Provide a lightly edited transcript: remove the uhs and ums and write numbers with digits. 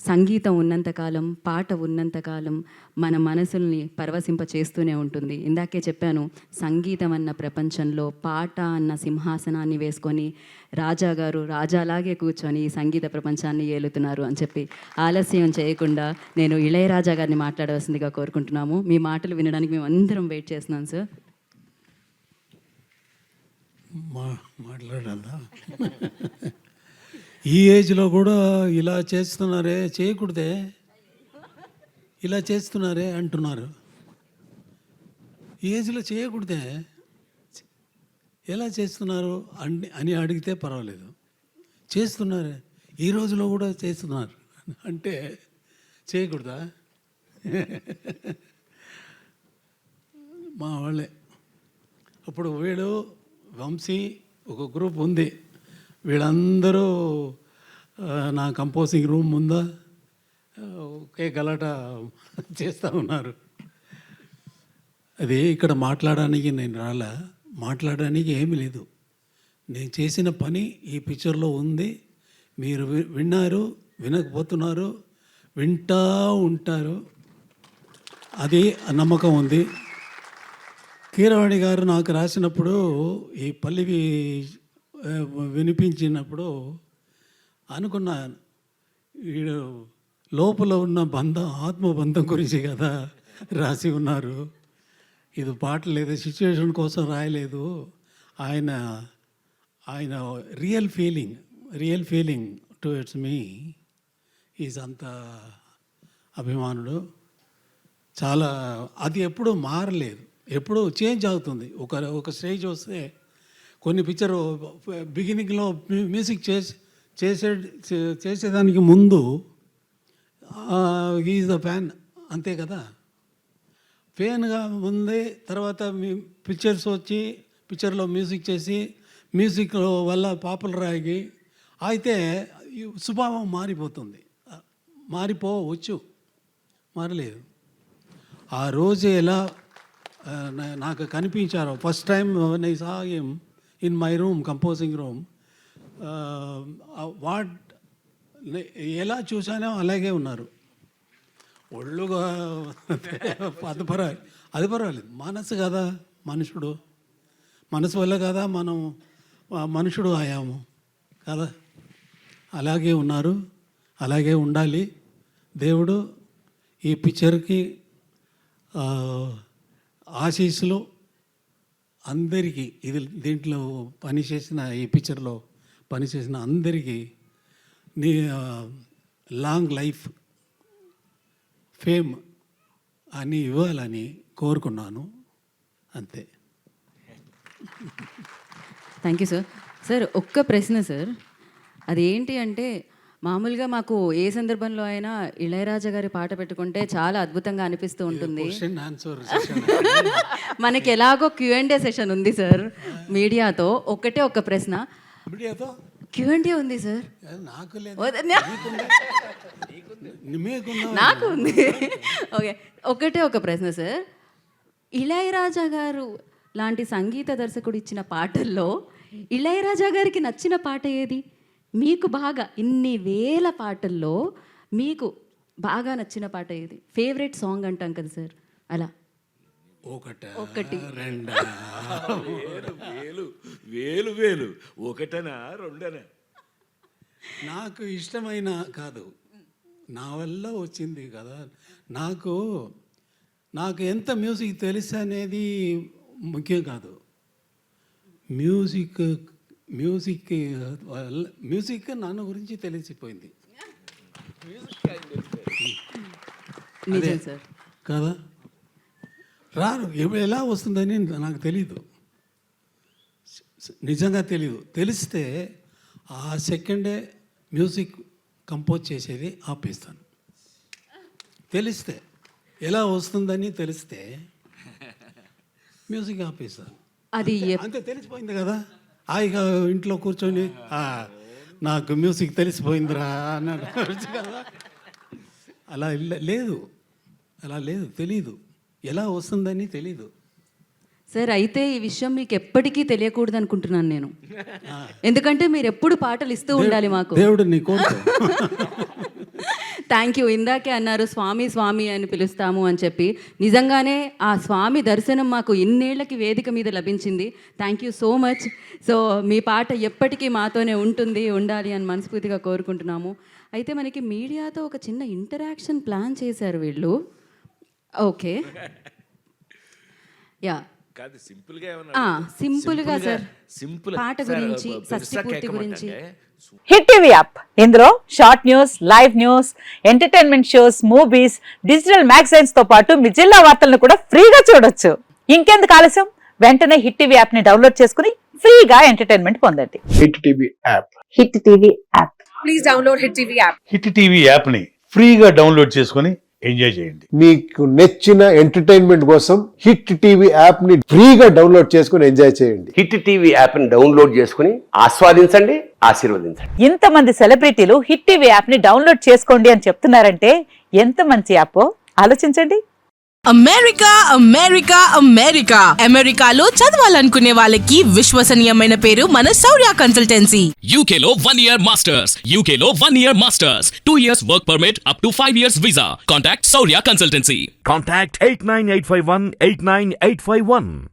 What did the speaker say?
సంగీతం ఉన్నంతకాలం, పాట ఉన్నంతకాలం మన మనసుల్ని పరవశింప చేస్తూనే ఉంటుంది. ఇందాకే చెప్పాను, సంగీతం అన్న ప్రపంచంలో పాట అన్న సింహాసనాన్ని వేసుకొని రాజా గారు రాజాలాగే కూర్చొని ఈ సంగీత ప్రపంచాన్ని ఏలుతున్నారు అని చెప్పి ఆలస్యం చేయకుండా నేను ఇళయరాజా గారిని మాట్లాడవలసిందిగా కోరుకుంటున్నాము. మీ మాటలు వినడానికి మేము అందరం వెయిట్ చేస్తున్నాం సార్. మాట్లాడాలా? ఈ ఏజ్లో కూడా ఇలా చేస్తున్నారే, చేయకూడదే, ఇలా చేస్తున్నారే అంటున్నారు. ఈ ఏజ్లో చేయకూడదే, ఎలా చేస్తున్నారు అని అడిగితే పర్వాలేదు. చేస్తున్నారే, ఈ రోజులో కూడా చేస్తున్నారు అంటే చేయకూడదా? మా వాళ్ళే అప్పుడు వీడు వంశీ ఒక గ్రూప్ ఉంది, వీళ్ళందరూ నా కంపోజింగ్ రూమ్ ముందా ఒకే గలాట చేస్తూ ఉన్నారు. అది ఇక్కడ మాట్లాడడానికి నేను రాలా, మాట్లాడడానికి ఏమీ లేదు. నేను చేసిన పని ఈ పిక్చర్లో ఉంది. మీరు విన్నారు, వినకపోతున్నారు, వింటూ ఉంటారు, అది నమ్మకం ఉంది. కీరవాణి గారు నాకు రాసినప్పుడు ఈ పల్లవి వినిపించినప్పుడు అనుకున్నాను, వీడు లోపల ఉన్న బంధం, ఆత్మబంధం గురించి కదా రాసి ఉన్నారు. ఇది పాట లేదు, సిచ్యువేషన్ కోసం రాయలేదు. ఆయన ఆయన real feeling towards me is అంత అభిమానుడు. చాలా అది ఎప్పుడూ మారలేదు, ఎప్పుడూ చేంజ్ అవుతుంది. ఒక స్టేజ్ వస్తే కొన్ని పిక్చర్ బిగినింగ్లో మ్యూజిక్ చేసేదానికి ముందు ఈజ్ ద ఫ్యాన్, అంతే కదా. ఫ్యాన్గా ముందే తర్వాత పిక్చర్స్ వచ్చి పిక్చర్లో మ్యూజిక్ చేసి మ్యూజిక్ వల్ల పాపులర్ అయ్యి అయితే స్వభావం మారిపోతుంది. మారిపోవచ్చు, మారలేదు. ఆ రోజు ఎలా నాకు కనిపించారో first time I saw him in my room, composing room, ఎలా చూసానో అలాగే ఉన్నారు. ఒళ్ళుగా అది పర్వాలేదు. మనసు కదా, మనసు వల్ల కదా మనం మనుషుడు అయ్యాము కదా. అలాగే ఉన్నారు, అలాగే ఉండాలి. దేవుడు ఈ పిక్చర్కి ఆశీస్సులు అందరికీ, దీంట్లో పనిచేసిన, ఈ పిక్చర్లో పనిచేసిన అందరికీ నీ లాంగ్ లైఫ్, ఫేమ్ అని ఇవ్వాలని కోరుకున్నాను, అంతే. Thank you sir. సార్ ఒక్క ప్రశ్న సార్, అది ఏంటి అంటే మామూలుగా మాకు ఏ సందర్భంలో అయినా ఇళయరాజా గారి పాట పెట్టుకుంటే చాలా అద్భుతంగా అనిపిస్తూ ఉంటుంది. మనకి ఎలాగో Q&A సెషన్ ఉంది సార్ మీడియాతో. ఒకటే ఒక ప్రశ్న, Q&A ఉంది సార్, నాకు ఉంది. ఓకే, ఒకటే ఒక ప్రశ్న సార్, ఇళయరాజా గారు లాంటి సంగీత దర్శకుడు ఇచ్చిన పాటల్లో ఇళయరాజా గారికి నచ్చిన పాట ఏది? మీకు బాగా, ఇన్ని వేల పాటల్లో మీకు బాగా నచ్చిన పాట ఏది? ఫేవరెట్ సాంగ్ అంటాం కదా సార్, అలా ఒకటి రెండా వేలు ఒకటనా రెండనా? నాకు ఇష్టమైన కాదు, నా వల్ల వచ్చింది కదా. నాకు ఎంత మ్యూజిక్ తెలుసు అనేది ముఖ్యం కాదు. మ్యూజిక్ నన్ను గురించి తెలిసిపోయింది కదా. రాను ఎలా వస్తుందని నాకు తెలీదు, నిజంగా తెలీదు. తెలిస్తే ఆ సెకండే మ్యూజిక్ కంపోజ్ చేసేది ఆపేస్తాను. తెలిస్తే ఎలా వస్తుందని తెలిస్తే మ్యూజిక్ ఆపేస్తాను. అది అంతే, తెలిసిపోయింది కదా. హాయిగా ఇంట్లో కూర్చొని నాకు మ్యూజిక్ తెలిసిపోయిందిరా అన్నాడు కదా. అలా లేదు, తెలీదు, ఎలా వస్తుందని తెలీదు సార్. అయితే ఈ విషయం మీకు ఎప్పటికీ తెలియకూడదు అనుకుంటున్నాను నేను, ఎందుకంటే మీరు ఎప్పుడు పాటలు ఇస్తూ ఉండాలి మాకు. దేవుడు నీ కోరుకో. Thank you. ఇందాకే అన్నారు స్వామి స్వామి అని పిలుస్తాము అని చెప్పి. నిజంగానే ఆ స్వామి దర్శనం మాకు ఇన్నేళ్లకి వేదిక మీద లభించింది. Thank you so much. So మీ పాట ఎప్పటికీ మాతోనే ఉండాలి అని మనస్ఫూర్తిగా కోరుకుంటున్నాము. అయితే మనకి మీడియాతో ఒక చిన్న ఇంటరాక్షన్ ప్లాన్ చేశారు వీళ్ళు. ఓకే, యా, కాదు సింపుల్ గా ఏమన్నా సింపుల్గా సార్ సింపుల్ పాట గురించి, షష్ఠి పూర్తి గురించి. హిట్ టీవీ యాప్, ఇందులో short news, live news, entertainment shows, movies, digital magazines తో పాటు మీ జిల్లా వార్తలను కూడా ఫ్రీగా చూడొచ్చు. ఇంకెందుకు ఆలస్యం, వెంటనే హిట్ టీవీ యాప్ ని డౌన్లోడ్ చేసుకుని ఫ్రీగా ఎంటర్టైన్మెంట్ పొందండి. Hit TV app. Hit TV app. Please download Hit TV app. Hit TV app ని ఫ్రీగా డౌన్లోడ్ చేసుకొని ఎంజాయ్ చేయండి. మీకు నచ్చిన ఎంటర్టైన్మెంట్ కోసం హిట్ టీవీ యాప్ ని ఫ్రీగా డౌన్లోడ్ చేసుకుని ఎంజాయ్ చేయండి. హిట్ టీవీ యాప్ని డౌన్లోడ్ చేసుకుని ఆస్వాదించండి, ఆశీర్వదించండి. ఇంతమంది సెలబ్రిటీలు హిట్ టీవీ యాప్ ని డౌన్లోడ్ చేసుకోండి అని చెప్తున్నారంటే ఎంత మంచి యాప్ ఆలోచించండి. అమెరికా అమెరికాలో చదవాలనుకునే వాళ్ళకి విశ్వసనీయమైన పేరు మన శౌర్య కన్సల్టెన్సీ. UK లో 1 year masters. UK లో 1 year masters. 2 years work permit up to 5 years visa. Contact Saurya Consultancy. Contact 89851 89851.